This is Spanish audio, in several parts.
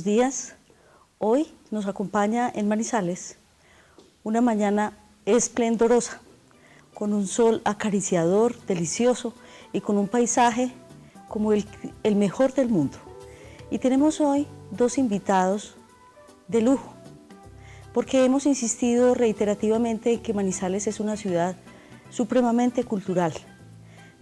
días. Hoy nos acompaña en Manizales una mañana esplendorosa, con un sol acariciador, delicioso y con un paisaje como el mejor del mundo. Y tenemos hoy dos invitados de lujo, porque hemos insistido reiterativamente en que Manizales es una ciudad supremamente cultural.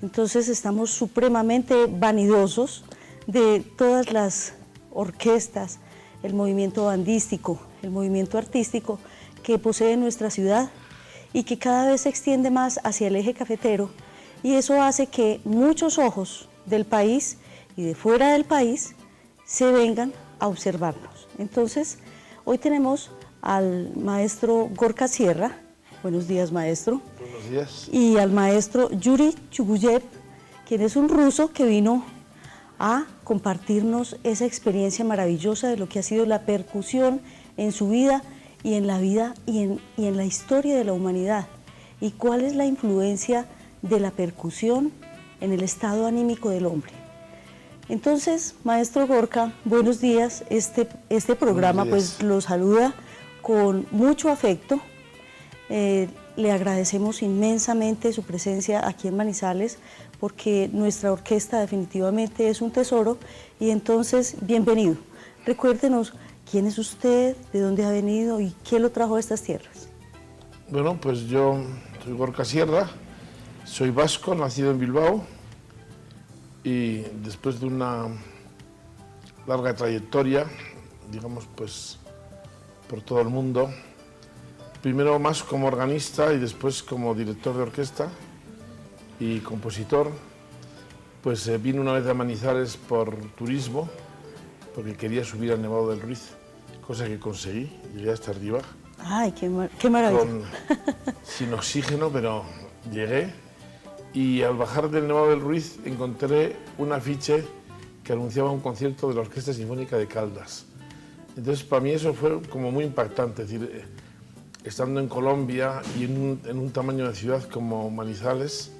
Entonces estamos supremamente vanidosos de todas las orquestas, el movimiento bandístico, el movimiento artístico que posee nuestra ciudad y que cada vez se extiende más hacia el eje cafetero, y eso hace que muchos ojos del país y de fuera del país se vengan a observarnos. Entonces, hoy tenemos al maestro Gorka Sierra. Buenos días, maestro. Buenos días. Y al maestro Yuri Chuguyev, quien es un ruso que vino a compartirnos esa experiencia maravillosa de lo que ha sido la percusión en su vida y en la vida y en la historia de la humanidad, y cuál es la influencia de la percusión en el estado anímico del hombre. Entonces, maestro Gorka, buenos días. Este programa pues lo saluda con mucho afecto. Le agradecemos inmensamente su presencia aquí en Manizales, porque nuestra orquesta definitivamente es un tesoro, y entonces, bienvenido. Recuérdenos quién es usted, de dónde ha venido y qué lo trajo a estas tierras. Bueno, pues yo soy Gorka Sierra, soy vasco, nacido en Bilbao, y después de una larga trayectoria, digamos, pues por todo el mundo, primero más como organista y después como director de orquesta y compositor, pues vine una vez a Manizales por turismo, porque quería subir al Nevado del Ruiz, cosa que conseguí, llegué hasta arriba. ¡Ay, qué maravilla! Sin oxígeno, pero llegué, y al bajar del Nevado del Ruiz encontré un afiche que anunciaba un concierto de la Orquesta Sinfónica de Caldas. Entonces, para mí eso fue como muy impactante, es decir, estando en Colombia y en un tamaño de ciudad como Manizales,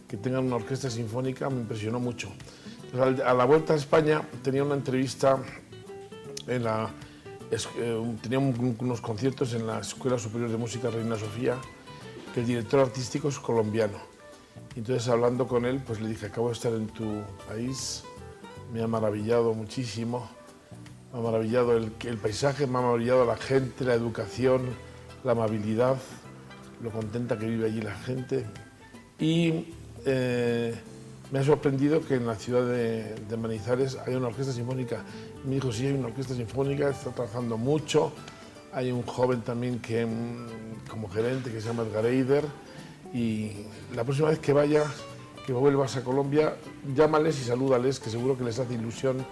que tengan una orquesta sinfónica, me impresionó mucho. Entonces, a la vuelta a España tenía una entrevista tenía unos conciertos en la Escuela Superior de Música Reina Sofía, que el director artístico es colombiano. Entonces, hablando con él, pues le dije: acabo de estar en tu país, me ha maravillado muchísimo, me ha maravillado el paisaje, me ha maravillado la gente, la educación, la amabilidad, lo contenta que vive allí la gente. Y me ha sorprendido que en la ciudad de Manizales haya una orquesta sinfónica. Me dijo: sí, hay una orquesta sinfónica, está trabajando mucho. Hay un joven también como gerente, que se llama Edgar Eider, y la próxima vez que vuelvas a Colombia, llámales y salúdales, que seguro que les hace ilusión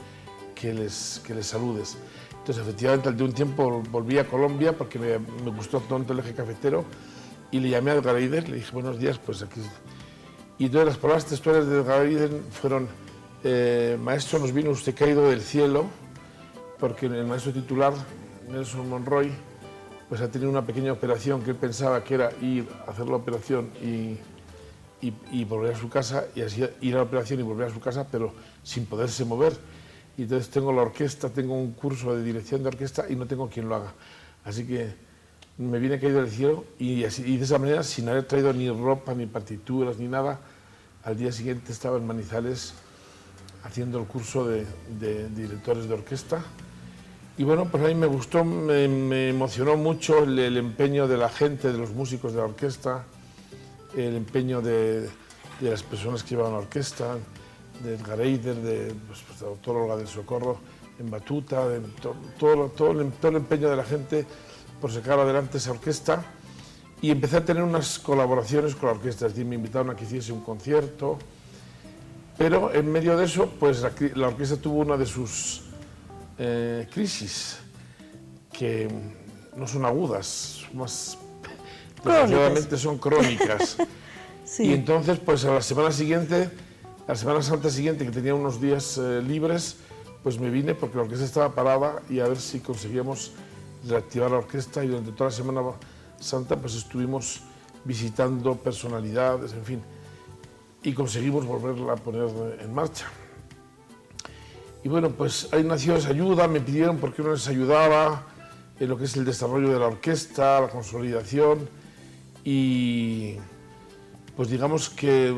que les saludes. Entonces, efectivamente, al de un tiempo volví a Colombia porque me gustó tanto el eje cafetero, y le llamé a Edgar Eider, le dije: buenos días, pues aquí. Y todas las palabras textuales de Edgar Eider fueron: maestro, nos vino usted caído del cielo, porque el maestro titular, Nelson Monroy, pues ha tenido una pequeña operación que él pensaba que era ir a hacer la operación y volver a su casa, y así ir a la operación y volver a su casa, pero sin poderse mover. Y entonces tengo la orquesta, tengo un curso de dirección de orquesta y no tengo quien lo haga. Así que me viene caído del cielo, y de esa manera, sin haber traído ni ropa, ni partituras, ni nada, al día siguiente estaba en Manizales haciendo el curso de directores de orquesta. Y bueno, pues a mí me gustó, me emocionó mucho el empeño de la gente, de los músicos de la orquesta, el empeño de las personas que llevaban la orquesta, de Edgar Eider, de la doctora Olga del Socorro en batuta, todo el empeño de la gente por sacar adelante esa orquesta. Y empecé a tener unas colaboraciones con la orquesta, es decir, me invitaron a que hiciese un concierto, pero en medio de eso, pues la orquesta tuvo una de sus crisis, que no son agudas, más desgraciadamente son crónicas. Sí. Y entonces, pues a la Semana Santa siguiente, que tenía unos días libres, pues me vine porque la orquesta estaba parada, y a ver si conseguíamos reactivar la orquesta, y durante toda la Semana Santa pues estuvimos visitando personalidades, en fin, y conseguimos volverla a poner en marcha. Y bueno, pues ahí nació esa ayuda, me pidieron por qué no les ayudaba en lo que es el desarrollo de la orquesta, la consolidación, y pues digamos que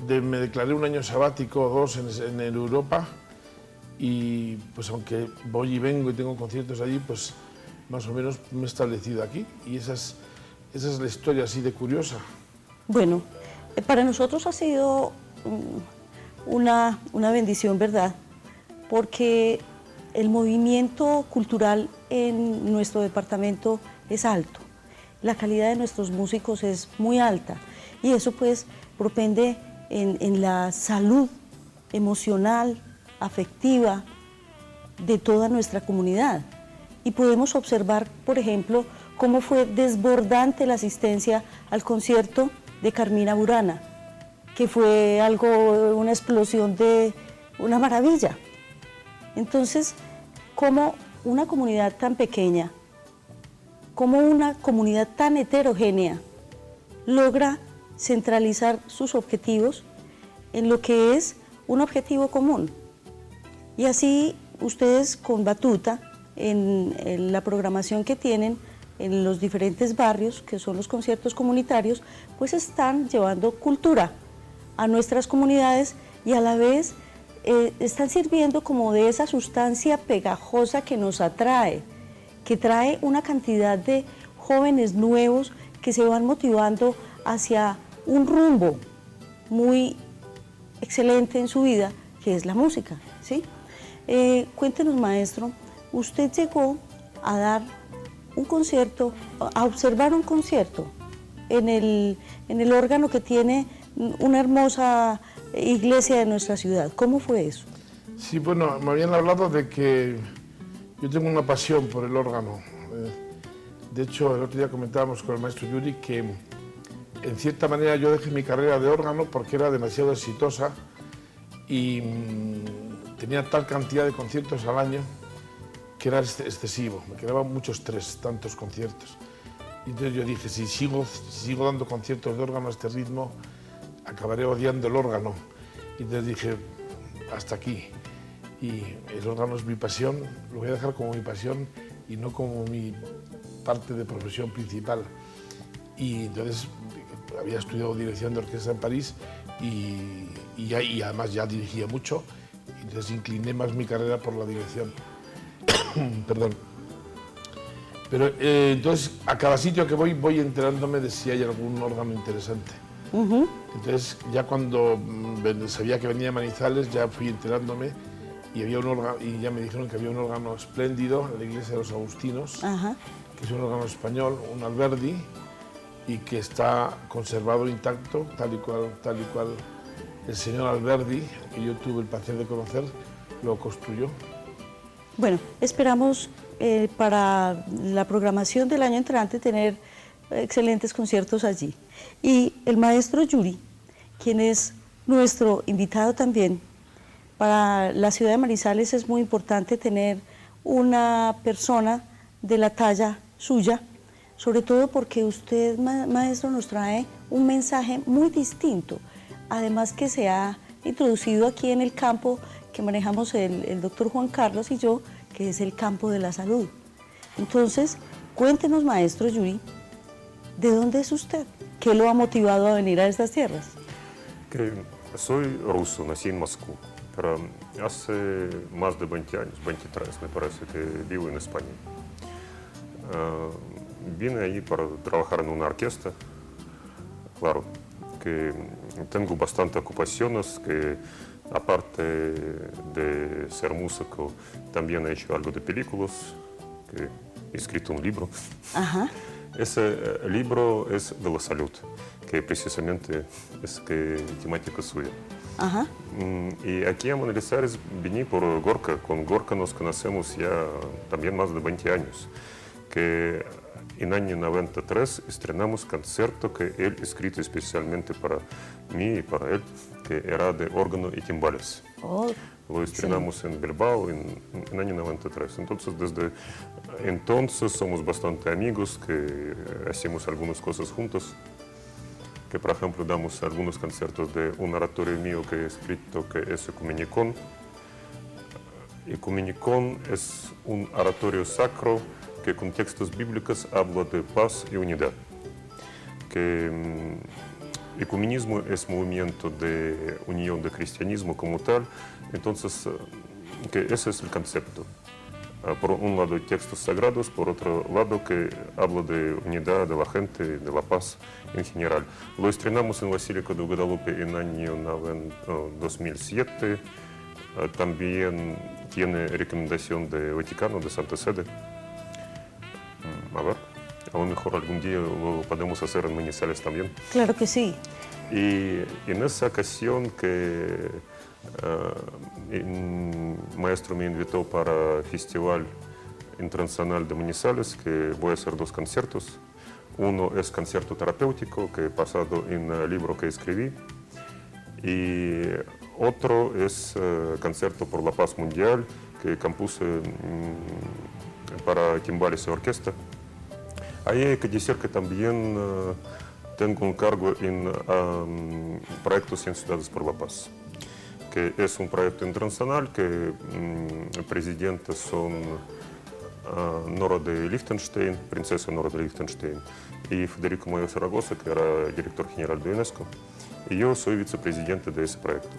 me declaré un año sabático o dos en Europa, y pues aunque voy y vengo y tengo conciertos allí, pues más o menos me he establecido aquí, y esa es la historia así de curiosa. Bueno, para nosotros ha sido una bendición, ¿verdad? Porque el movimiento cultural en nuestro departamento es alto, la calidad de nuestros músicos es muy alta, y eso pues propende en la salud emocional, afectiva de toda nuestra comunidad. Y podemos observar, por ejemplo, cómo fue desbordante la asistencia al concierto de Carmina Burana, que fue algo, una explosión de una maravilla. Entonces, como una comunidad tan pequeña, como una comunidad tan heterogénea, logra centralizar sus objetivos en lo que es un objetivo común. Y así ustedes con Batuta, en la programación que tienen en los diferentes barrios, que son los conciertos comunitarios, pues están llevando cultura a nuestras comunidades y a la vez están sirviendo como de esa sustancia pegajosa que nos atrae, que trae una cantidad de jóvenes nuevos que se van motivando hacia un rumbo muy excelente en su vida, que es la música, ¿sí? Cuéntenos, maestro, usted llegó a dar un concierto, a observar un concierto en el órgano que tiene una hermosa iglesia de nuestra ciudad. ¿Cómo fue eso? Sí, bueno, me habían hablado de que yo tengo una pasión por el órgano. De hecho, el otro día comentábamos con el maestro Yuri que en cierta manera yo dejé mi carrera de órgano porque era demasiado exitosa y tenía tal cantidad de conciertos al año que era excesivo, me quedaba mucho estrés, tantos conciertos. Y entonces yo dije, si sigo dando conciertos de órgano a este ritmo, acabaré odiando el órgano. Y entonces dije, hasta aquí. Y el órgano es mi pasión, lo voy a dejar como mi pasión y no como mi parte de profesión principal. Y entonces había estudiado dirección de orquesta en París y además ya dirigía mucho, entonces incliné más mi carrera por la dirección. Perdón. Pero entonces a cada sitio que voy enterándome de si hay algún órgano interesante. Entonces ya cuando sabía que venía Manizales ya fui enterándome y había un órgano, y ya me dijeron que había un órgano espléndido en la iglesia de los Agustinos, que es un órgano español, un Alberdi, y que está conservado intacto, tal y cual el señor Alberdi, que yo tuve el placer de conocer, lo construyó. Bueno, esperamos para la programación del año entrante tener excelentes conciertos allí. Y el maestro Yuri, quien es nuestro invitado también, para la ciudad de Manizales es muy importante tener una persona de la talla suya, sobre todo porque usted, maestro, nos trae un mensaje muy distinto, además que se ha introducido aquí en el campo que manejamos el doctor Juan Carlos y yo, que es el campo de la salud. Entonces, cuéntenos, maestro Yuri, ¿de dónde es usted? ¿Qué lo ha motivado a venir a estas tierras? Soy ruso, nací en Moscú, pero hace más de 20 años, 23 me parece, que vivo en España. Vine ahí para trabajar en una orquesta. Claro, que tengo bastante ocupaciones, que aparte de ser músico, también he hecho algo de películas, que he escrito un libro. Ese libro es de la salud, que precisamente es temática suya. Y aquí en Manizales vine por Gorka. Con Gorka nos conocemos ya también más de 20 años. Que en el año 93 estrenamos concierto que él escrito especialmente para mí y para él, que era de órgano y timbales. Lo estrenamos en Bilbao en el año 93. Entonces, desde entonces somos bastante amigos, que hacemos algunas cosas juntos. Que, por ejemplo, damos algunos conciertos de un oratorio mío que he escrito, que es Ecumenicón. Ecumenicón es un oratorio sacro que con textos bíblicos habla de paz y unidad. Que ecumenismo es movimiento de unión de cristianismo como tal, entonces que ese es el concepto. Por un lado textos sagrados, por otro lado que habla de unidad de la gente, de la paz en general. Lo estrenamos en Basílica de Guadalupe en el año 2007. También tiene recomendación de Vaticano, de Santa Sede. A ver, a lo mejor algún día lo podemos hacer en Manizales también. Claro que sí. Y en esa ocasión que un maestro me invitó para el Festival Internacional de Manizales, que voy a hacer 2 conciertos. Uno es concierto terapéutico, que he basado en el libro que escribí, y otro es concierto por la paz mundial, que compuse para timbales y orquesta. Ahí hay que decir que también tengo un cargo en proyectos en Ciudades por la Paz, que es un proyecto internacional que presidentes son Nora de Liechtenstein, princesa Nora de Liechtenstein, y Federico Mayo Zaragoza, que era director general de UNESCO, y yo soy vicepresidente de ese proyecto.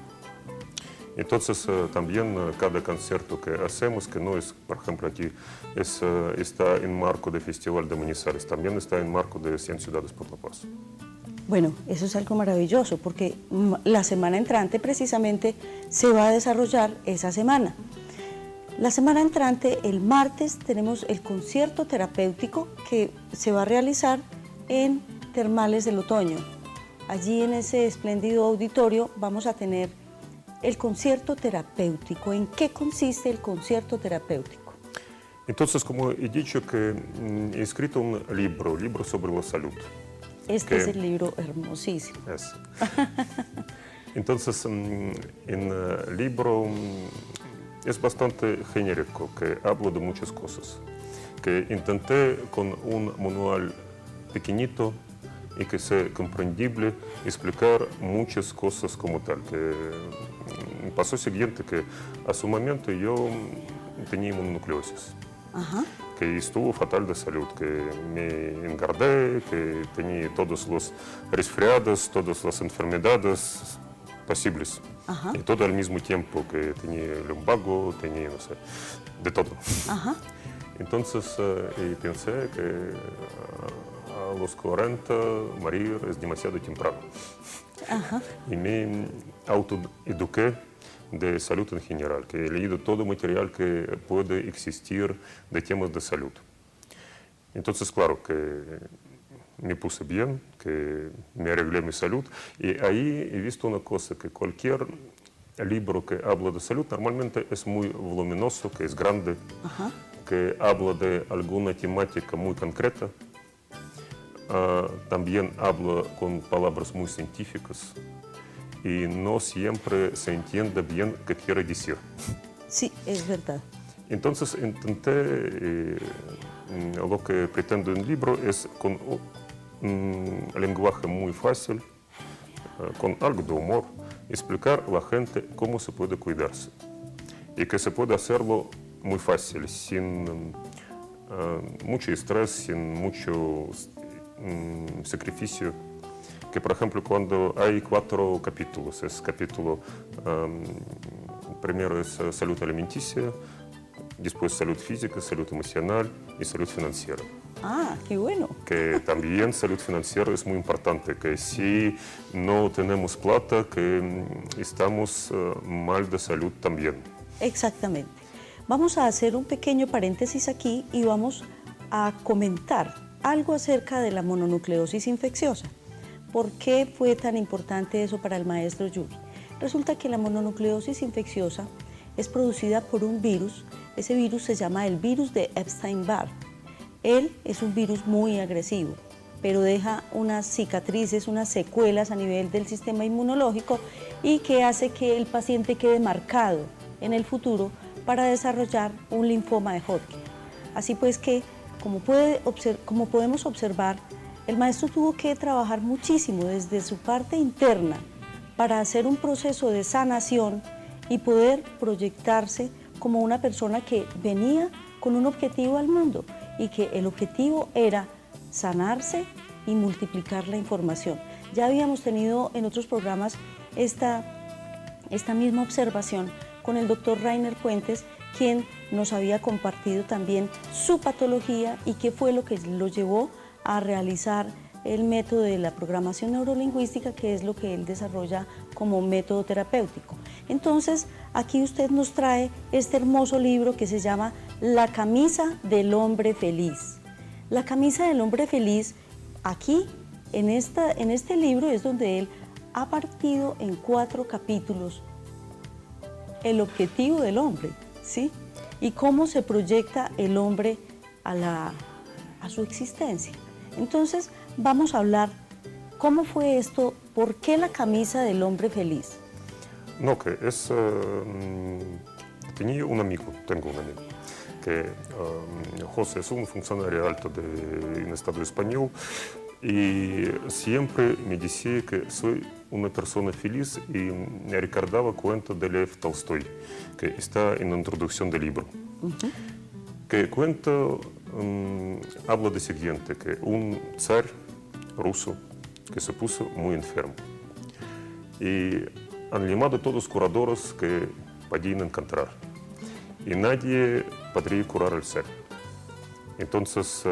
Entonces, también cada concierto que hacemos, que no es, por ejemplo, aquí, está en marco del Festival de Manizales, también está en marco de 100 Ciudades por la Paz. Bueno, eso es algo maravilloso, porque la semana entrante precisamente se va a desarrollar esa semana. La semana entrante, el martes, tenemos el concierto terapéutico que se va a realizar en Termales del Otoño. Allí en ese espléndido auditorio vamos a tener el concierto terapéutico. ¿En qué consiste el concierto terapéutico? Entonces, como he dicho, que he escrito un libro sobre la salud. Este es el libro hermosísimo. Es. Entonces, en el libro es bastante genérico, que hablo de muchas cosas. Que intenté con un manual pequeñito y que sea comprendible explicar muchas cosas como tal. Que pasó siguiente, que a su momento yo tenía mononucleosis. Ajá. Que estuvo fatal de salud, que me engordé, que tenía todos los resfriados, todas las enfermedades posibles. Ajá. Y todo al mismo tiempo, que tenía lumbago, tenía, no sé, de todo. Ajá. Entonces pensé que a los 40 morir es demasiado temprano. Ajá. Y me autoeduqué de salud en general, que he leído todo material que puede existir de temas de salud. Entonces, claro, que me puse bien, que me arreglé mi salud, y ahí he visto una cosa, que cualquier libro que habla de salud normalmente es muy voluminoso, que es grande, Ajá. que habla de alguna temática muy concreta, también habla con palabras muy científicas, y no siempre se entiende bien qué quiere decir. Sí, es verdad. Entonces intenté, lo que pretendo en el libro es con un lenguaje muy fácil, con algo de humor, explicar a la gente cómo se puede cuidarse. Y que se puede hacerlo muy fácil, sin mucho estrés, sin mucho sacrificio. Que, por ejemplo, cuando hay 4 capítulos, es capítulo, primero es salud alimenticia, después salud física, salud emocional y salud financiera. Ah, qué bueno. Que también salud financiera es muy importante, que si no tenemos plata, que estamos mal de salud también. Exactamente. Vamos a hacer un pequeño paréntesis aquí y vamos a comentar algo acerca de la mononucleosis infecciosa. ¿Por qué fue tan importante eso para el maestro Yugi? Resulta que la mononucleosis infecciosa es producida por un virus. Ese virus se llama el virus de Epstein-Barr. Él es un virus muy agresivo, pero deja unas cicatrices, unas secuelas a nivel del sistema inmunológico y que hace que el paciente quede marcado en el futuro para desarrollar un linfoma de Hodgkin. Así pues que, como podemos observar, el maestro tuvo que trabajar muchísimo desde su parte interna para hacer un proceso de sanación y poder proyectarse como una persona que venía con un objetivo al mundo y que el objetivo era sanarse y multiplicar la información. Ya habíamos tenido en otros programas esta misma observación con el doctor Rainer Puentes, quien nos había compartido también su patología y qué fue lo que lo llevó a realizar el método de la programación neurolingüística, que es lo que él desarrolla como método terapéutico. Entonces, aquí usted nos trae este hermoso libro que se llama La camisa del hombre feliz. La camisa del hombre feliz, aquí, en este libro es donde él ha partido en 4 capítulos el objetivo del hombre, ¿sí? Y cómo se proyecta el hombre a su existencia. Entonces, vamos a hablar cómo fue esto, por qué la camisa del hombre feliz. No, que es... tengo un amigo, que José es un funcionario alto en el Estado español y siempre me decía que soy una persona feliz y me recordaba cuento de Lev Tolstoy, que está en la introducción del libro. Que cuento habla de siguiente, que un zar ruso que se puso muy enfermo y han llamado a todos los curadores que podían encontrar y nadie podría curar al zar. Entonces,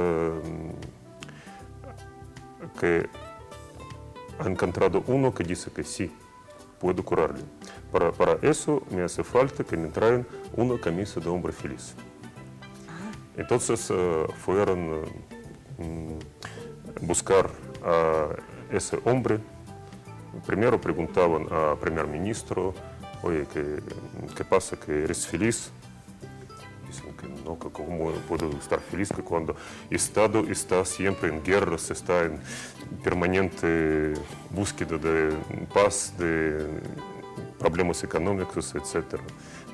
que ha encontrado uno que dice que sí, puedo curarle. Para eso me hace falta que me traigan una camisa de hombre feliz. Entonces fueron a buscar a ese hombre. Primero preguntaban al primer ministro, oye, ¿qué pasa, que eres feliz? Dicen que no, que cómo puedo estar feliz, que cuando el Estado está siempre en guerras, está en permanente búsqueda de paz, de problemas económicos, etc.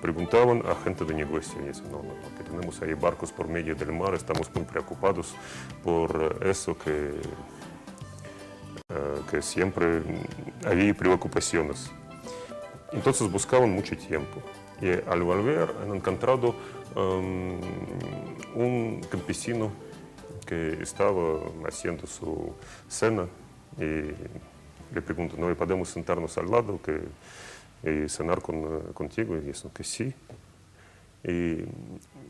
Preguntaban a gente de negocio y dicen, no, que tenemos ahí barcos por medio del mar, estamos muy preocupados por eso, que siempre había preocupaciones. Entonces buscaban mucho tiempo y al volver han encontrado un campesino que estaba haciendo su cena y le pregunto, ¿no podemos sentarnos al lado y cenar contigo? Y dicen que sí. Y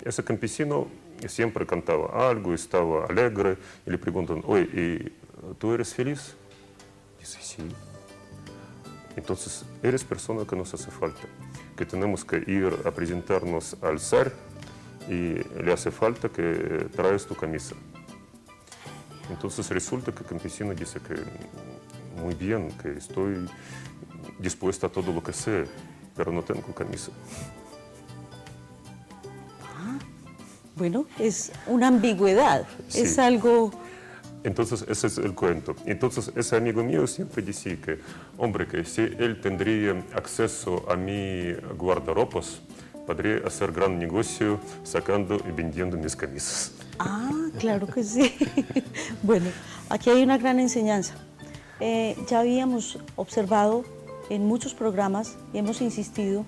ese campesino siempre cantaba algo, estaba alegre y le preguntan, oye, ¿y tú eres feliz? Dice, sí. Entonces, eres persona que nos hace falta, que tenemos que ir a presentarnos al zar y le hace falta que traes tu camisa. Entonces resulta que el campesino dice que muy bien, que estoy dispuesta a todo lo que sea, pero no tengo camisa. Bueno, es una ambigüedad, Sí. es algo... Entonces, ese es el cuento. Entonces, ese amigo mío siempre decía que, hombre, que si él tendría acceso a mi guardarropas, podría hacer gran negocio sacando y vendiendo mis camisas. Ah, claro que sí. Bueno, aquí hay una gran enseñanza. Ya habíamos observado en muchos programas y hemos insistido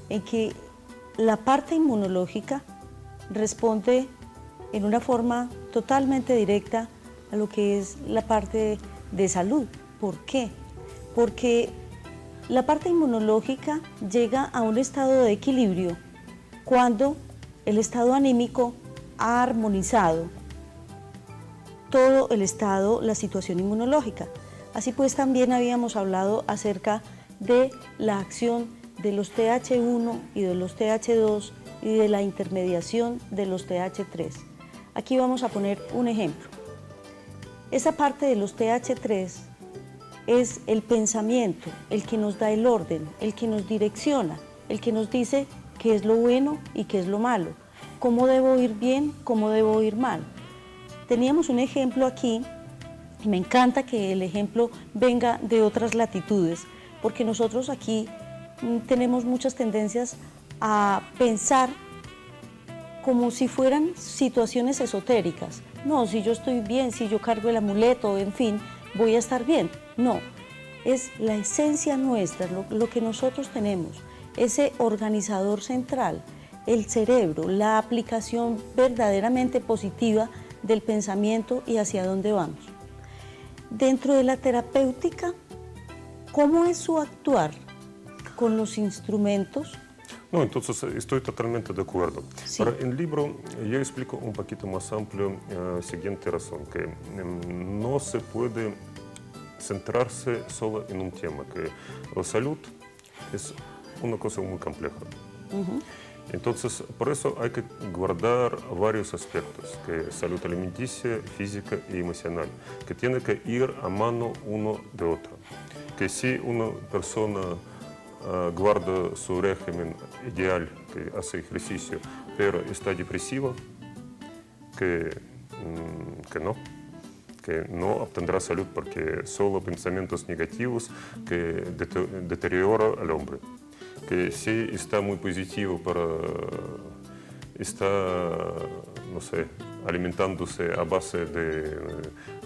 en que la parte inmunológica responde en una forma totalmente directa a lo que es la parte de salud. ¿Por qué? Porque la parte inmunológica llega a un estado de equilibrio cuando el estado anímico ha armonizado todo el estado, la situación inmunológica. Así pues, también habíamos hablado acerca de la acción de los TH1 y de los TH2 y de la intermediación de los TH3. Aquí vamos a poner un ejemplo. Esa parte de los TH3 es el pensamiento, el que nos da el orden, el que nos direcciona, el que nos dice qué es lo bueno y qué es lo malo, cómo debo ir bien, cómo debo ir mal. Teníamos un ejemplo aquí, y me encanta que el ejemplo venga de otras latitudes, porque nosotros aquí tenemos muchas tendencias a pensar como si fueran situaciones esotéricas. No, si yo estoy bien, si yo cargo el amuleto, en fin, voy a estar bien. No, es la esencia nuestra, lo que nosotros tenemos, ese organizador central, el cerebro, la aplicación verdaderamente positiva del pensamiento y hacia dónde vamos. Dentro de la terapéutica, ¿cómo es su actuar con los instrumentos? No, entonces estoy totalmente de acuerdo. Sí. Pero en el libro yo explico un poquito más amplio siguiente razón, que no se puede centrarse solo en un tema, que la salud es una cosa muy compleja. Entonces, por eso hay que guardar varios aspectos, que salud alimenticia, física y emocional, que tienen que ir a mano uno de otro. Que si una persona guarda su régimen ideal, que hace ejercicio, pero está depresiva, que no obtendrá salud porque solo pensamientos negativos que deterioran al hombre. Que si está muy positivo, pero está, no sé, alimentándose a base de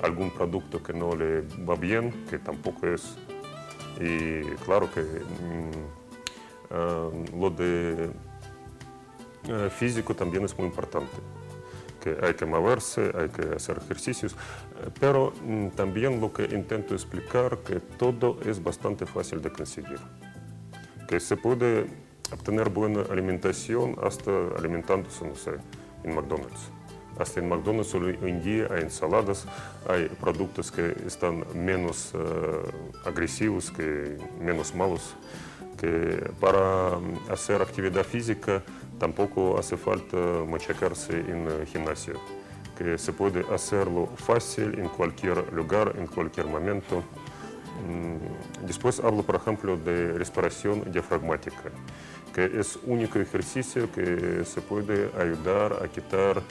algún producto que no le va bien, que tampoco es. Y claro que lo de físico también es muy importante, que hay que moverse, hay que hacer ejercicios, pero también lo que intento explicar que todo es bastante fácil de conseguir, que se puede obtener buena alimentación hasta alimentándose, no sé, en McDonald's. Hasta en McDonald's hoy en día hay ensaladas, hay productos que están menos agresivos, que menos malos, que para hacer actividad física tampoco hace falta machacarse en el gimnasio, que se puede hacerlo fácil en cualquier lugar, en cualquier momento. Después hablo, por ejemplo, de respiración diafragmática, que es único ejercicio que se puede ayudar a quitar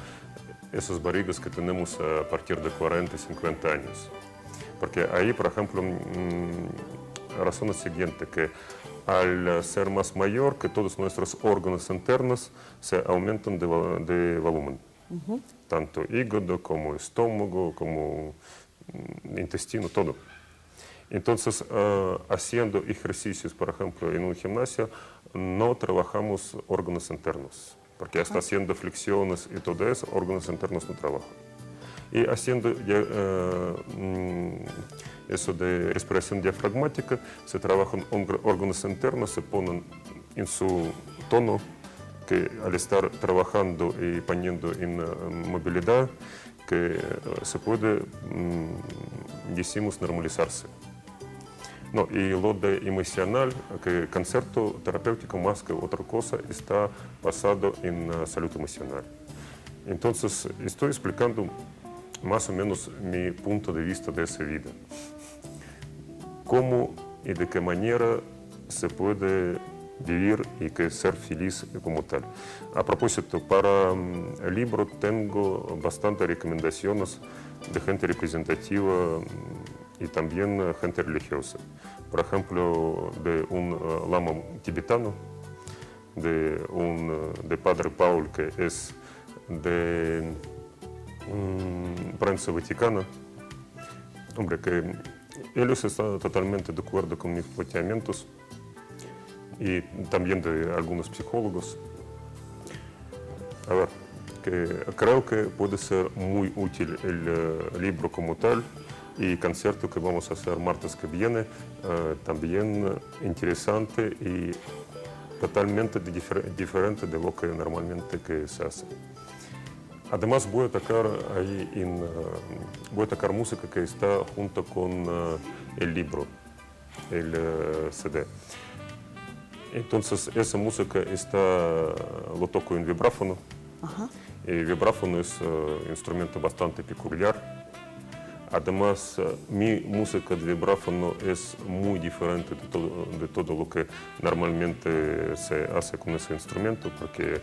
esas barrigas que tenemos a partir de 40, 50 años. Porque ahí, por ejemplo, la razón es siguiente, que al ser más mayor, que todos nuestros órganos internos se aumentan de volumen. Tanto hígado como estómago, como intestino, todo. Entonces, haciendo ejercicios, por ejemplo, en un gimnasio, no trabajamos órganos internos, porque hasta haciendo flexiones y todo eso, órganos internos no trabajan. Y haciendo eso de respiración diafragmática, se trabajan órganos internos, se ponen en su tono, que al estar trabajando y poniendo en movilidad, que se puede, decimos, normalizarse. No, y lo de emocional, que concepto terapéutico más que otra cosa está basado en salud emocional. Entonces, estoy explicando más o menos mi punto de vista de esa vida. Cómo y de qué manera se puede vivir y que ser feliz como tal. A propósito, para el libro tengo bastantes recomendaciones de gente representativa y también gente religiosa. Por ejemplo, de un lama tibetano, de Padre Paul, que es de prensa vaticana. Hombre, que ellos están totalmente de acuerdo con mis planteamientos y también de algunos psicólogos. A ver, que creo que puede ser muy útil el libro como tal, y concierto que vamos a hacer martes que viene, también interesante y totalmente diferente de lo que normalmente que se hace. Además voy a tocar música que está junto con el libro, el CD. Entonces esa música lo toco en vibráfono. El vibráfono es un instrumento bastante peculiar. Además, mi música de vibráfono es muy diferente de todo lo que normalmente se hace con ese instrumento, porque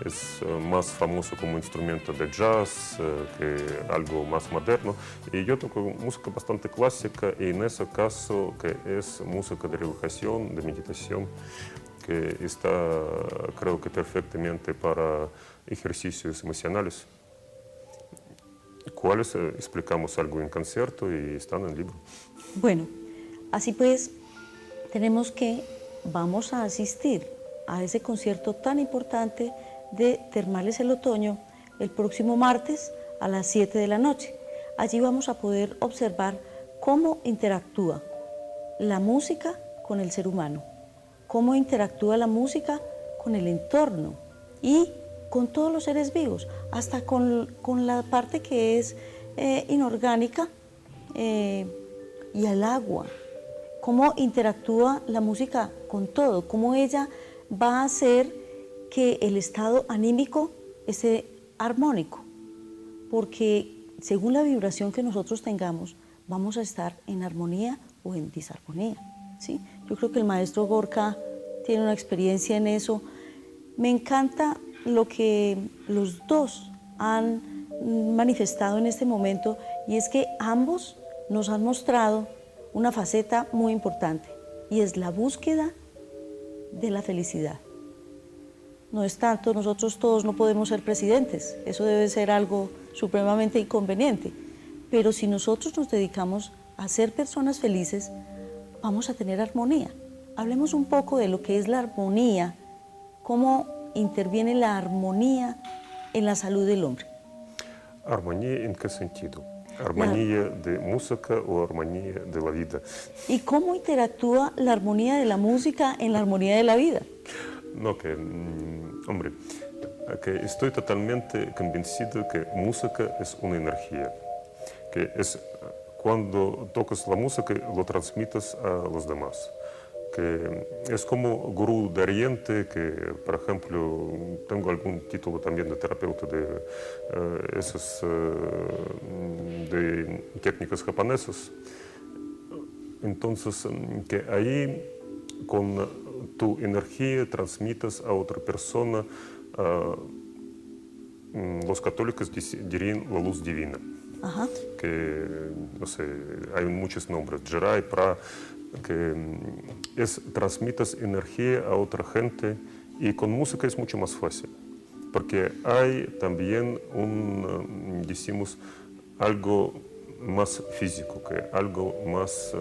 es más famoso como instrumento de jazz que algo más moderno. Y yo toco música bastante clásica, y en ese caso que es música de relajación, de meditación, que está, creo que perfectamente para ejercicios emocionales, cuales explicamos algo en concierto y están en el libro. Bueno, así pues, vamos a asistir a ese concierto tan importante de Termales El Otoño el próximo martes a las 7 de la noche. Allí vamos a poder observar cómo interactúa la música con el ser humano, cómo interactúa la música con el entorno y con todos los seres vivos, hasta con la parte que es inorgánica y al agua, cómo interactúa la música con todo, cómo ella va a hacer que el estado anímico esté armónico, porque según la vibración que nosotros tengamos, vamos a estar en armonía o en disarmonía, ¿sí? Yo creo que el maestro Gorka tiene una experiencia en eso. Me encanta lo que los dos han manifestado en este momento, y es que ambos nos han mostrado una faceta muy importante, y es la búsqueda de la felicidad. No es tanto, nosotros todos no podemos ser presidentes, eso debe ser algo supremamente inconveniente, pero si nosotros nos dedicamos a ser personas felices, vamos a tener armonía. Hablemos un poco de lo que es la armonía, cómo interviene la armonía en la salud del hombre. ¿Armonía en qué sentido? ¿Armonía de música o armonía de la vida? ¿Y cómo interactúa la armonía de la música en la armonía de la vida? No, hombre, que estoy totalmente convencido que música es una energía, que es cuando tocas la música lo transmites a los demás, que es como gurú de Oriente, que por ejemplo tengo algún título también de terapeuta de esas de técnicas japonesas, entonces que ahí con tu energía transmites a otra persona, los católicos dirían la luz divina. Ajá. Que, no sé, hay muchos nombres, Jirai, Pra, que transmites energía a otra gente, y con música es mucho más fácil, porque hay también decimos, algo más físico, que algo más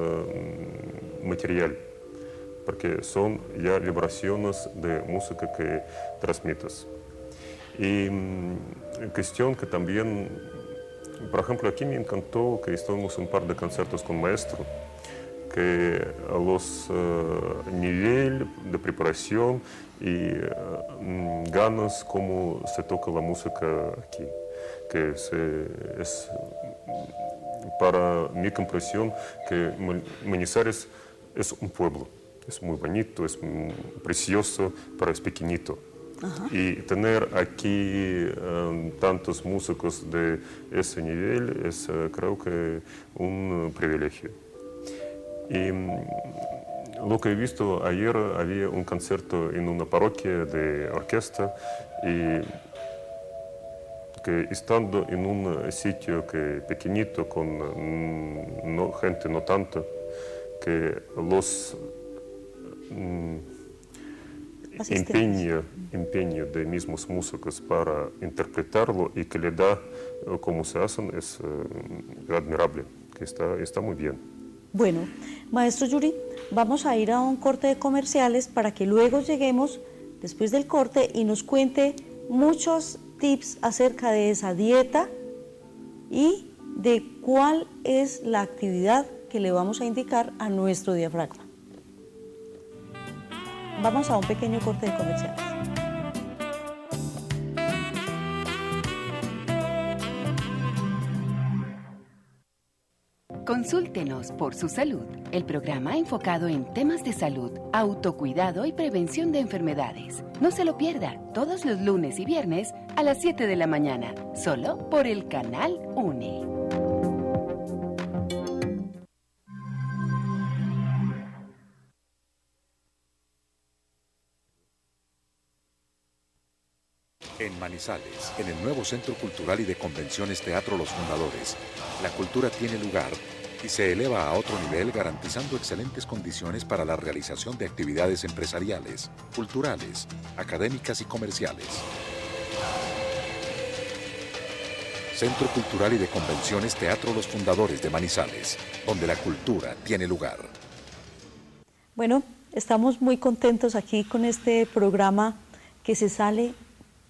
material, porque son ya vibraciones de música que transmites. Y cuestión que también, por ejemplo, aquí me encantó que estuvimos un par de conciertos con maestro, que a los nivel de preparación y ganas cómo se toca la música aquí, que es para mi comprensión que Manizales es un pueblo. Es muy bonito, es precioso, pero es pequeñito. Ajá. Y tener aquí tantos músicos de ese nivel es, creo que, un privilegio. Y lo que he visto ayer, había un concierto en una parroquia de orquesta, y que estando en un sitio pequeñito, con gente no tanto, que los empeño de mismos músicos para interpretarlo y que le da cómo se hacen es admirable, que está muy bien. Bueno, maestro Yuri, vamos a ir a un corte de comerciales para que luego lleguemos después del corte y nos cuente muchos tips acerca de esa dieta y de cuál es la actividad que le vamos a indicar a nuestro diafragma. Vamos a un pequeño corte de comerciales. Consúltenos por su salud, el programa enfocado en temas de salud, autocuidado y prevención de enfermedades. No se lo pierda, todos los lunes y viernes a las 7 de la mañana, solo por el canal UNE. En Manizales, en el nuevo Centro Cultural y de Convenciones Teatro Los Fundadores, la cultura tiene lugar y se eleva a otro nivel, garantizando excelentes condiciones para la realización de actividades empresariales, culturales, académicas y comerciales. Centro Cultural y de Convenciones Teatro Los Fundadores de Manizales, donde la cultura tiene lugar. Bueno, estamos muy contentos aquí con este programa que se sale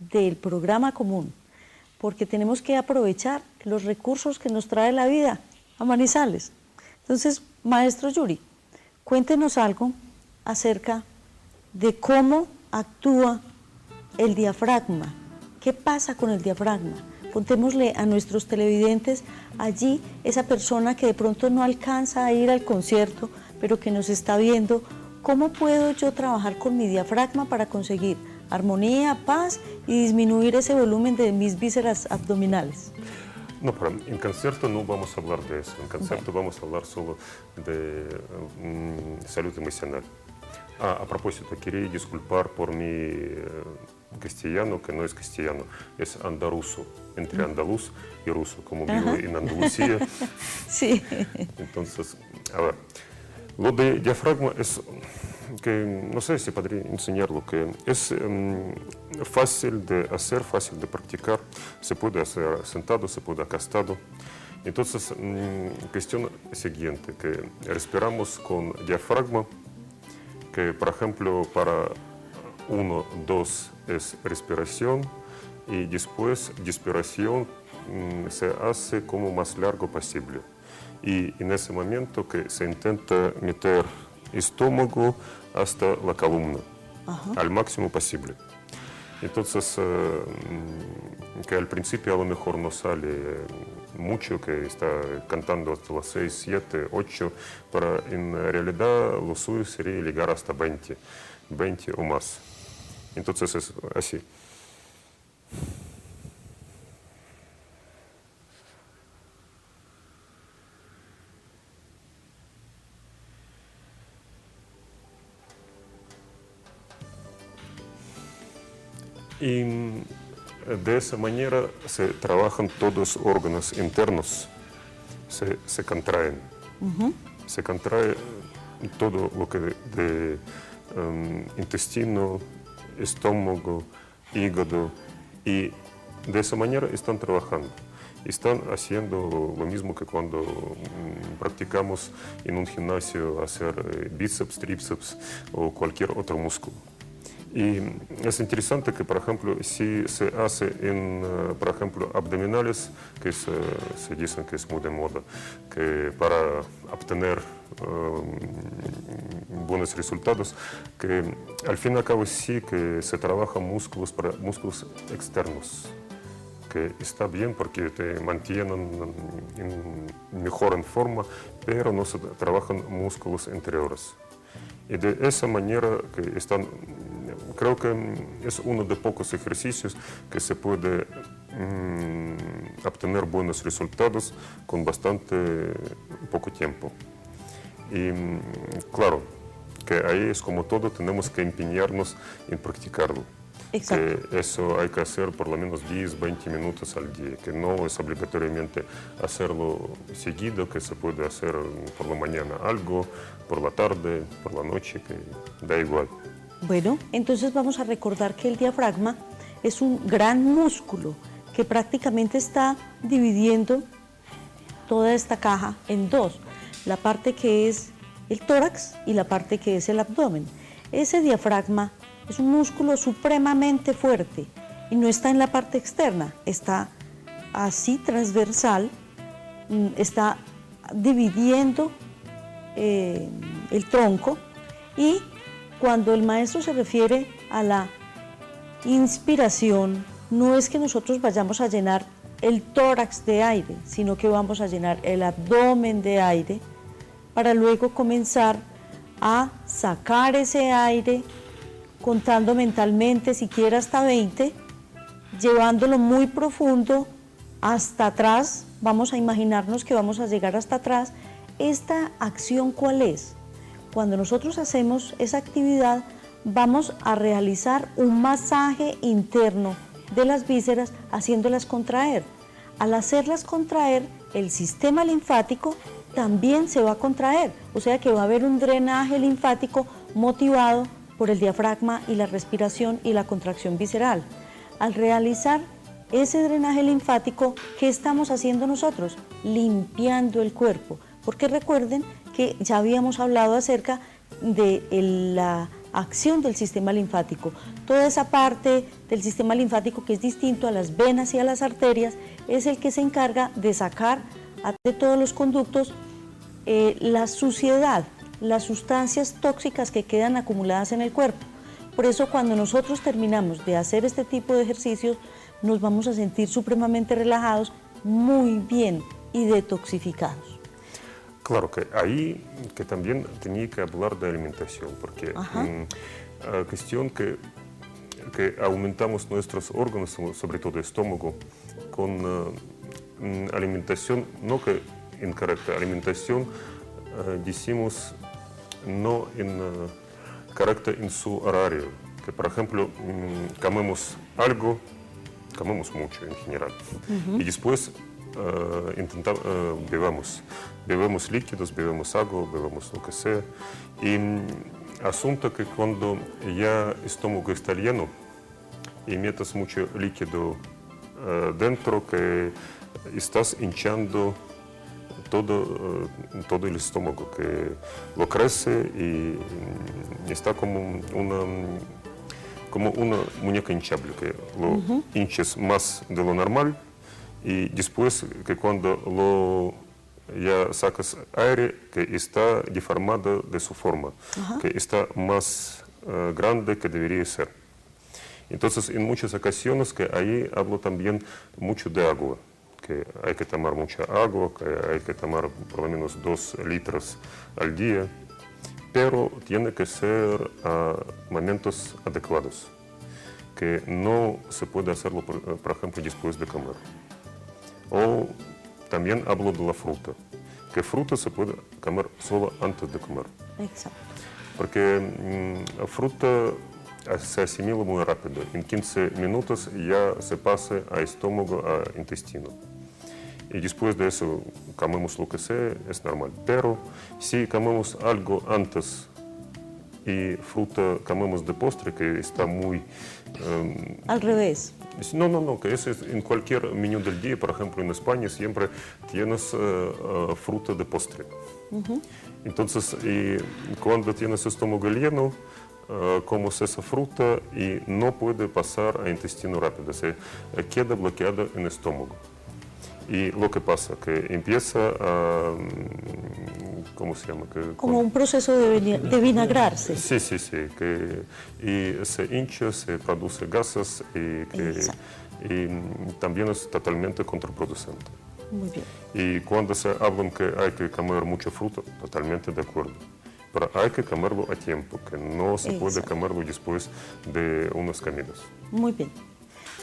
del programa común, porque tenemos que aprovechar los recursos que nos trae la vida a Manizales. Entonces, maestro Yuri, cuéntenos algo acerca de cómo actúa el diafragma. ¿Qué pasa con el diafragma? Contémosle a nuestros televidentes allí, esa persona que de pronto no alcanza a ir al concierto, pero que nos está viendo, ¿cómo puedo yo trabajar con mi diafragma para conseguir armonía, paz y disminuir ese volumen de mis vísceras abdominales? No, pero en concierto no vamos a hablar de eso. En concierto vamos a hablar solo de salud emocional. A propósito, quería disculpar por mi castellano, que no es castellano, es andaluzo, entre andaluz y ruso, como vivo en Andalucía. Sí. Entonces, a ver, lo de diafragma es que, no sé si podría enseñarlo, que es fácil de hacer, fácil de practicar, se puede hacer sentado, se puede acostado. Entonces, cuestión siguiente, que respiramos con diafragma, que por ejemplo para 1, 2 es respiración y después expiración se hace como más largo posible. Y en ese momento que se intenta meter estómago hasta la columna, al máximo posible. Entonces, que al principio a lo mejor no sale mucho, que está cantando hasta las 6, 7, 8, pero en realidad lo suyo sería llegar hasta 20 o más. Entonces es así. Y de esa manera se trabajan todos los órganos internos, se contraen. Se contrae todo lo que de intestino, estómago, hígado, y de esa manera están trabajando. Están haciendo lo mismo que cuando practicamos en un gimnasio hacer bíceps, tríceps o cualquier otro músculo. Y es interesante que, por ejemplo, si se hace en, por ejemplo, abdominales, que se dicen que es muy de moda, que para obtener buenos resultados, que al fin y al cabo sí que se trabajan músculos para músculos externos, que está bien porque te mantienen mejor en forma, pero no se trabajan músculos interiores. Y de esa manera que están, creo que es uno de pocos ejercicios que se puede obtener buenos resultados con bastante poco tiempo. Y claro, que ahí es como todo, tenemos que empeñarnos en practicarlo. Exacto. Que eso hay que hacer por lo menos 10, 20 minutos al día, que no es obligatoriamente hacerlo seguido, que se puede hacer por la mañana algo, por la tarde, por la noche, que da igual. Bueno, entonces vamos a recordar que el diafragma es un gran músculo que prácticamente está dividiendo toda esta caja en dos, la parte que es el tórax y la parte que es el abdomen. Ese diafragma es un músculo supremamente fuerte y no está en la parte externa, está así transversal, está dividiendo el tronco, y cuando el maestro se refiere a la inspiración, no es que nosotros vayamos a llenar el tórax de aire, sino que vamos a llenar el abdomen de aire para luego comenzar a sacar ese aire contando mentalmente siquiera hasta 20, llevándolo muy profundo hasta atrás. Vamos a imaginarnos que vamos a llegar hasta atrás. ¿Esta acción cuál es? Cuando nosotros hacemos esa actividad, vamos a realizar un masaje interno de las vísceras haciéndolas contraer. Al hacerlas contraer, el sistema linfático también se va a contraer, o sea que va a haber un drenaje linfático motivado por el diafragma y la respiración y la contracción visceral. Al realizar ese drenaje linfático, ¿qué estamos haciendo nosotros? Limpiando el cuerpo, porque recuerden que ya habíamos hablado acerca de la acción del sistema linfático. Toda esa parte del sistema linfático que es distinto a las venas y a las arterias es el que se encarga de sacar de todos los conductos la suciedad, las sustancias tóxicas que quedan acumuladas en el cuerpo. Por eso cuando nosotros terminamos de hacer este tipo de ejercicios nos vamos a sentir supremamente relajados, muy bien y detoxificados. Claro que ahí que también tenía que hablar de alimentación, porque cuestión que aumentamos nuestros órganos, sobre todo el estómago, con alimentación no que incorrecta, alimentación decimos no correcta en su horario, que por ejemplo comemos algo, comemos mucho en general, y después bebemos líquidos, bebemos agua, bebemos lo que sea. Y asunto que cuando ya el estómago está lleno y metes mucho líquido dentro, que estás hinchando todo el estómago, que lo crece y está como una muñeca hinchable, que lo hinches más de lo normal. Y después que cuando ya sacas aire, que está deformado de su forma, que está más grande que debería ser. Entonces, en muchas ocasiones que ahí hablo también mucho de agua, que hay que tomar mucha agua, que hay que tomar por lo menos 2 litros al día, pero tiene que ser a momentos adecuados, que no se puede hacerlo, por ejemplo, después de comer. O también hablo de la fruta, que fruta se puede comer solo antes de comer. Exacto. Porque la fruta se asimila muy rápido. En 15 minutos ya se pasa a estómago, a intestino. Y después de eso comemos lo que sea, es normal. Pero si comemos algo antes y fruta comemos de postre, que está muy... Al revés. No, que eso es en cualquier menú del día. Por ejemplo, en España siempre tienes fruta de postre. Entonces, cuando tienes estómago lleno, comes esa fruta y no puede pasar a intestino rápido, se queda bloqueado en el estómago. Y lo que pasa, que empieza a, ¿cómo se llama? Como un proceso de vinagrarse. Sí, y se hincha, se produce gases y también es totalmente contraproducente. Muy bien. Y cuando se habla que hay que comer mucha fruta, totalmente de acuerdo. Pero hay que comerlo a tiempo, que no se puede comerlo después de unas comidas. Muy bien.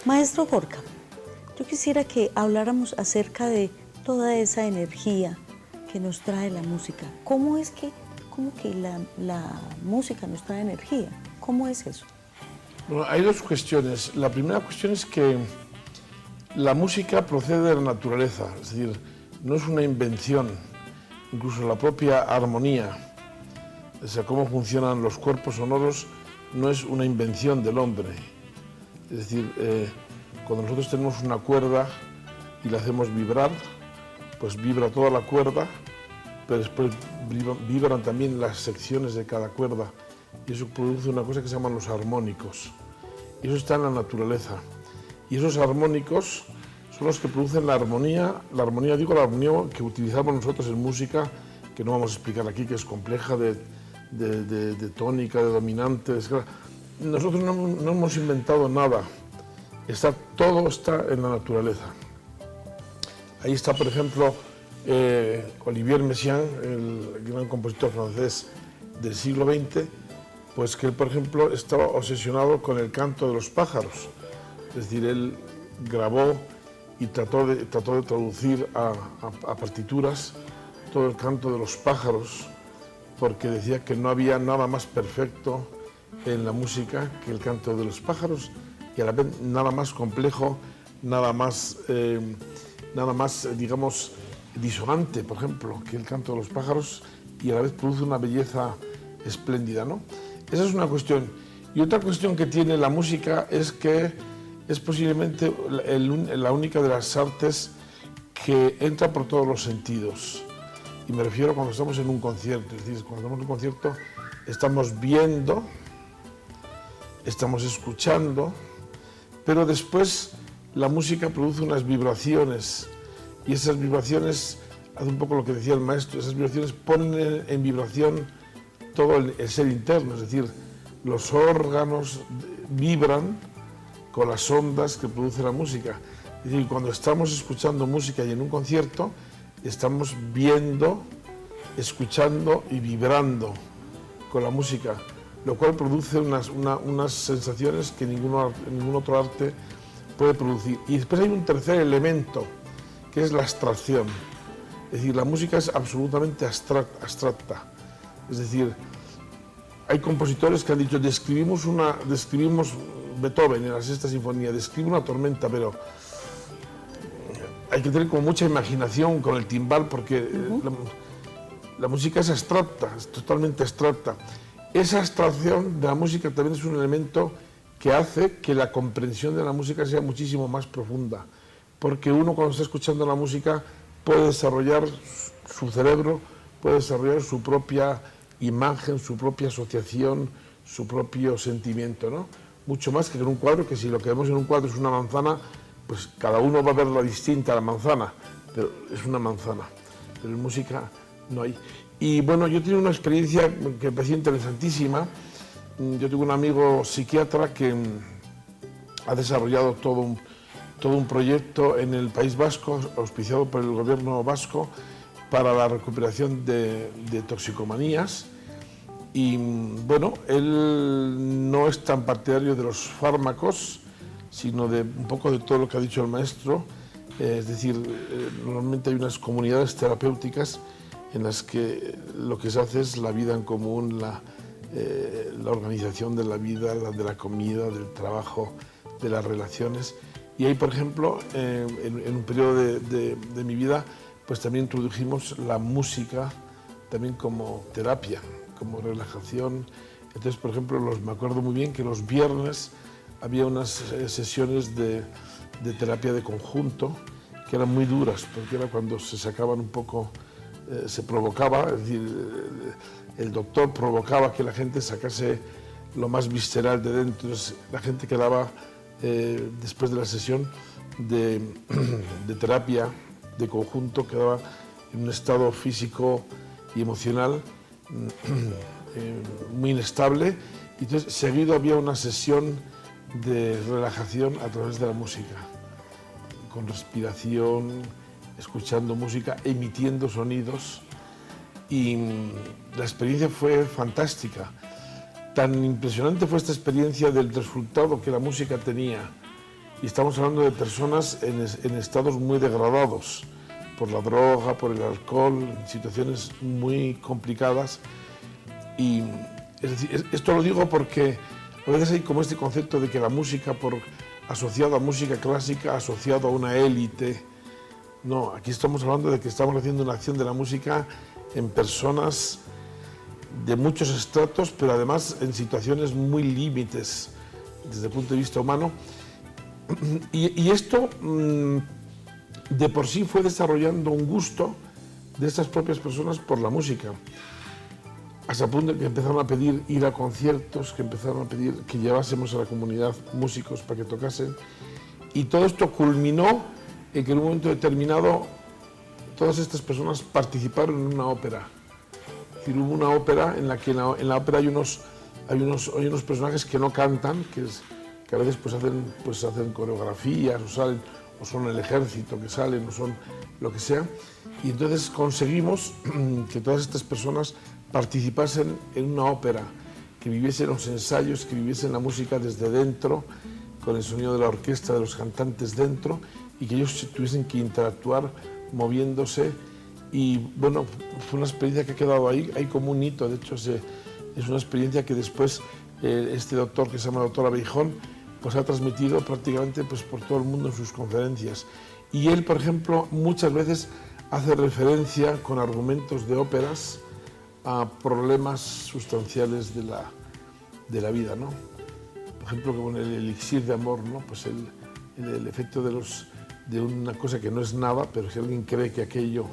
Maestro Gorka, yo quisiera que habláramos acerca de toda esa energía que nos trae la música. ¿Cómo que la música nos trae energía? ¿Cómo es eso? Bueno, hay 2 cuestiones. La primera cuestión es que la música procede de la naturaleza, es decir, no es una invención, incluso la propia armonía, o sea, cómo funcionan los cuerpos sonoros, no es una invención del hombre. Es decir, cuando nosotros tenemos una cuerda y la hacemos vibrar, pues vibra toda la cuerda, pero después vibran también las secciones de cada cuerda, y eso produce una cosa que se llaman los armónicos. Y eso está en la naturaleza. Y esos armónicos son los que producen la armonía que utilizamos nosotros en música, que no vamos a explicar aquí, que es compleja, de tónica, de dominantes. Nosotros no hemos inventado nada, todo está en la naturaleza. Ahí está, por ejemplo, Olivier Messiaen, el gran compositor francés del siglo XX, pues que él, por ejemplo, estaba obsesionado con el canto de los pájaros. Es decir, él grabó y trató de traducir a partituras todo el canto de los pájaros, porque decía que no había nada más perfecto en la música que el canto de los pájaros, y a la vez nada más complejo, nada más, digamos, disonante, por ejemplo, que el canto de los pájaros, y a la vez produce una belleza espléndida, ¿no? Esa es una cuestión. Y otra cuestión que tiene la música es que es posiblemente la única de las artes que entra por todos los sentidos. Y me refiero cuando estamos en un concierto, es decir, cuando estamos en un concierto estamos viendo estamos escuchando, pero después la música produce unas vibraciones y esas vibraciones, hace un poco lo que decía el maestro, esas vibraciones ponen en vibración todo el ser interno, es decir, los órganos vibran con las ondas que produce la música. Es decir, cuando estamos escuchando música y en un concierto, estamos viendo, escuchando y vibrando con la música, lo cual produce unas sensaciones que ningún otro arte puede producir. Y después hay un tercer elemento, que es la abstracción. Es decir, la música es absolutamente abstracta. Es decir, hay compositores que han dicho, describimos Beethoven en la Sexta Sinfonía, describe una tormenta, pero hay que tener como mucha imaginación con el timbal, porque la música es abstracta, es totalmente abstracta. Esa abstracción de la música también es un elemento que hace que la comprensión de la música sea muchísimo más profunda, porque uno cuando está escuchando la música puede desarrollar su cerebro, puede desarrollar su propia imagen, su propia asociación, su propio sentimiento, ¿no? Mucho más que en un cuadro, que si lo que vemos en un cuadro es una manzana, pues cada uno va a verla distinta a la manzana, pero es una manzana, pero en música no hay. Y bueno, yo tengo una experiencia que me pareció interesantísima. Yo tengo un amigo psiquiatra que ha desarrollado todo un proyecto en el País Vasco, auspiciado por el gobierno vasco, para la recuperación de toxicomanías. Y bueno, él no es tan partidario de los fármacos, sino de un poco de todo lo que ha dicho el maestro. Es decir, normalmente hay unas comunidades terapéuticas en las que lo que se hace es la vida en común, la organización de la vida, de la comida, del trabajo, de las relaciones. Y ahí, por ejemplo, en un periodo de mi vida, pues también introdujimos la música también como terapia, como relajación. Entonces, por ejemplo, me acuerdo muy bien que los viernes había unas sesiones de terapia de conjunto que eran muy duras, porque era cuando se sacaban un poco, se provocaba, es decir, el doctor provocaba que la gente sacase lo más visceral de dentro. Entonces, la gente quedaba, después de la sesión de terapia de conjunto, quedaba en un estado físico y emocional muy inestable. Y entonces, seguido había una sesión de relajación a través de la música, con respiración, escuchando música, emitiendo sonidos, y la experiencia fue fantástica. Tan impresionante fue esta experiencia del resultado que la música tenía, y estamos hablando de personas en estados muy degradados por la droga, por el alcohol, en situaciones muy complicadas. Y es decir, esto lo digo porque a veces hay como este concepto de que la música, asociado a música clásica, asociado a una élite. No, aquí estamos hablando de que estamos haciendo una acción de la música en personas de muchos estratos, pero además en situaciones muy límites desde el punto de vista humano. Y esto de por sí fue desarrollando un gusto de estas propias personas por la música, hasta el punto de que empezaron a pedir ir a conciertos, que empezaron a pedir que llevásemos a la comunidad músicos para que tocasen, y todo esto culminó en que en un momento determinado todas estas personas participaron en una ópera. Es decir, hubo una ópera en la que en la ópera hay unos personajes que no cantan, que a veces pues hacen coreografías, o son el ejército que salen, o son lo que sea. Y entonces conseguimos que todas estas personas participasen en una ópera, que viviesen los ensayos, que viviesen la música desde dentro, con el sonido de la orquesta, de los cantantes dentro, y que ellos tuviesen que interactuar moviéndose. Y bueno, fue una experiencia que ha quedado ahí como un hito. De hecho, es una experiencia que después este doctor, que se llama doctor Abejón, pues ha transmitido prácticamente pues, por todo el mundo en sus conferencias. Y él, por ejemplo, muchas veces hace referencia con argumentos de óperas a problemas sustanciales de la vida, ¿no? Por ejemplo, con el elixir de amor, ¿no? Pues el efecto de una cosa que no es nada, pero si alguien cree que aquello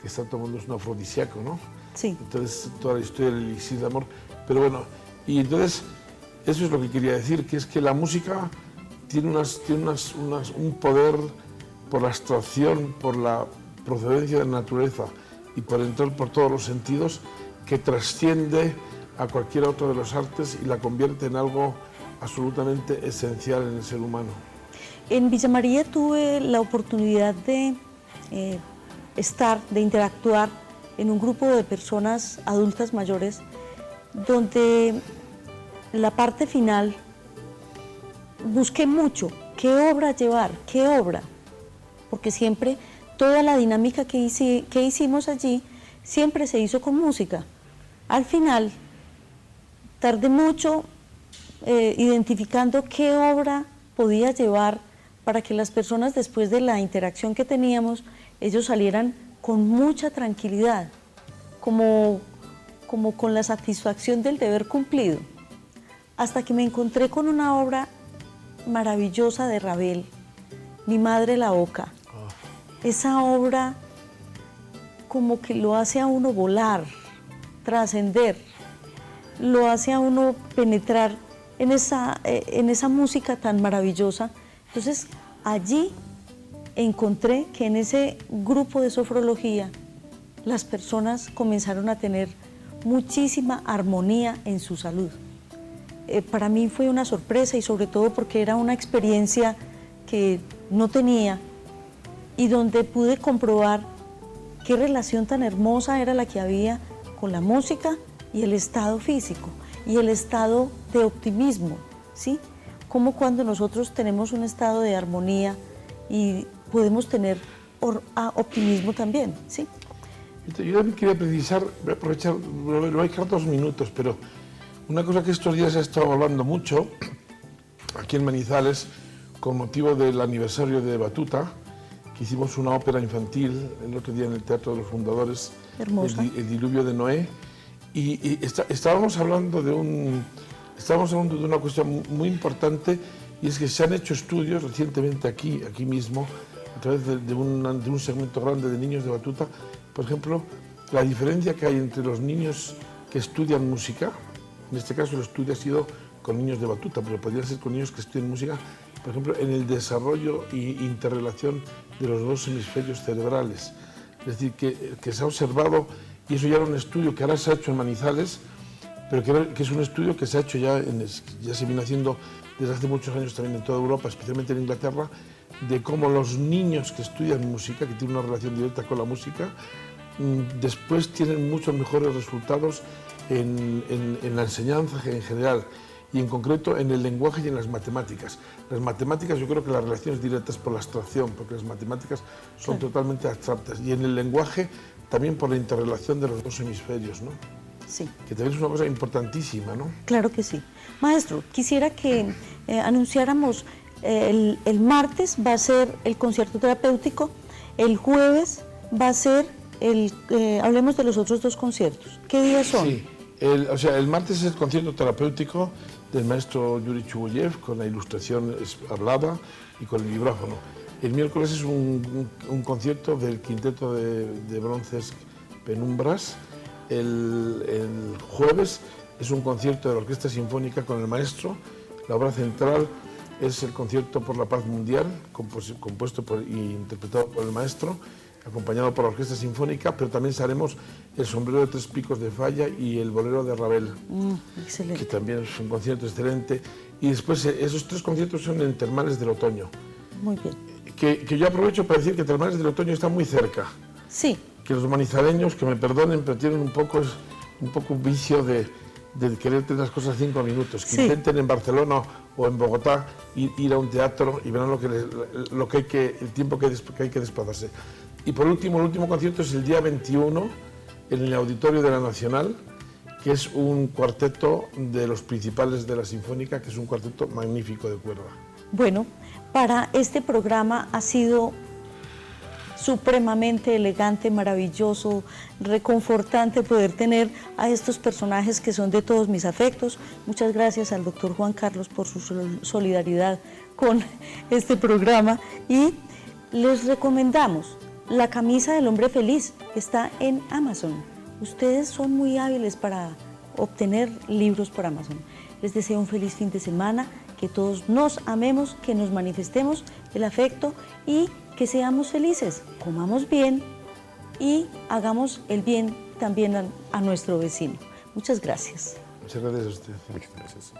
que está tomando es un afrodisíaco, ¿no? Sí. Entonces, toda la historia del elixir de amor. Pero bueno, y entonces eso es lo que quería decir, que es que la música tiene un poder por la abstracción, por la procedencia de la naturaleza y por entrar por todos los sentidos, que trasciende a cualquier otro de los artes y la convierte en algo absolutamente esencial en el ser humano. En Villa María tuve la oportunidad de de interactuar en un grupo de personas adultas mayores, donde la parte final busqué mucho qué obra llevar, qué obra, porque siempre toda la dinámica que hicimos allí siempre se hizo con música. Al final tardé mucho identificando qué obra podía llevar para que las personas, después de la interacción que teníamos, ellos salieran con mucha tranquilidad, como con la satisfacción del deber cumplido, hasta que me encontré con una obra maravillosa de Ravel, Mi madre la oca. Esa obra como que lo hace a uno volar, trascender, lo hace a uno penetrar en esa música tan maravillosa. Entonces allí encontré que en ese grupo de sofrología las personas comenzaron a tener muchísima armonía en su salud. Para mí fue una sorpresa, y sobre todo porque era una experiencia que no tenía y donde pude comprobar qué relación tan hermosa era la que había con la música y el estado físico y el estado de optimismo, ¿sí? Como cuando nosotros tenemos un estado de armonía y podemos tener optimismo también, ¿sí? Yo también quería precisar, voy a aprovechar, me voy a quedar 2 minutos, pero una cosa que estos días se ha estado hablando mucho aquí en Manizales, con motivo del aniversario de Batuta, que hicimos una ópera infantil el otro día en el Teatro de los Fundadores, el Diluvio de Noé, y estábamos hablando de una cuestión muy importante, y es que se han hecho estudios recientemente aquí mismo, a través de un segmento grande de niños de Batuta. Por ejemplo, la diferencia que hay entre los niños que estudian música, en este caso el estudio ha sido con niños de Batuta, pero podría ser con niños que estudian música, por ejemplo, en el desarrollo e interrelación de los 2 hemisferios cerebrales. Es decir, que se ha observado, y eso ya era un estudio que ahora se ha hecho en Manizales, pero que es un estudio que se ha hecho ya se viene haciendo desde hace muchos años también en toda Europa, especialmente en Inglaterra, de cómo los niños que estudian música, que tienen una relación directa con la música, después tienen muchos mejores resultados en la enseñanza en general, y en concreto en el lenguaje y en las matemáticas. Las matemáticas, yo creo que la relación es directa por la abstracción, porque las matemáticas son totalmente abstractas, y en el lenguaje también por la interrelación de los 2 hemisferios, ¿no? Sí. Que también es una cosa importantísima, ¿no? Claro que sí. Maestro, quisiera que anunciáramos, el martes va a ser el concierto terapéutico, el jueves va a ser hablemos de los otros 2 conciertos. ¿Qué días son? Sí, el martes es el concierto terapéutico del maestro Yuri Chuguyev, con la ilustración hablada y con el vibráfono. El miércoles es un concierto del quinteto de bronces Penumbras. El jueves es un concierto de la Orquesta Sinfónica con el maestro. La obra central es el concierto por la paz mundial, compuesto y interpretado por el maestro, acompañado por la Orquesta Sinfónica, pero también haremos el Sombrero de 3 picos de Falla y el Bolero de Ravel, que también es un concierto excelente. Y después esos 3 conciertos son en Termales del Otoño. Muy bien. Que yo aprovecho para decir que Termales del Otoño está muy cerca. Sí. Que los manizaleños, que me perdonen, pero tienen un poco un vicio de querer tener las cosas 5 minutos. Que intenten en Barcelona o en Bogotá ir a un teatro y verán el tiempo que hay que desplazarse. Y por último, el último concierto es el día 21 en el Auditorio de la Nacional, que es un cuarteto de los principales de la Sinfónica, que es un cuarteto magnífico de cuerda. Bueno, para este programa ha sido supremamente elegante, maravilloso, reconfortante poder tener a estos personajes que son de todos mis afectos. Muchas gracias al doctor Juan Carlos por su solidaridad con este programa, y les recomendamos la camisa del hombre feliz, que está en Amazon. Ustedes son muy hábiles para obtener libros por Amazon. Les deseo un feliz fin de semana, que todos nos amemos, que nos manifestemos el afecto y que seamos felices, comamos bien y hagamos el bien también a nuestro vecino. Muchas gracias. Muchas gracias a usted. Muchas gracias.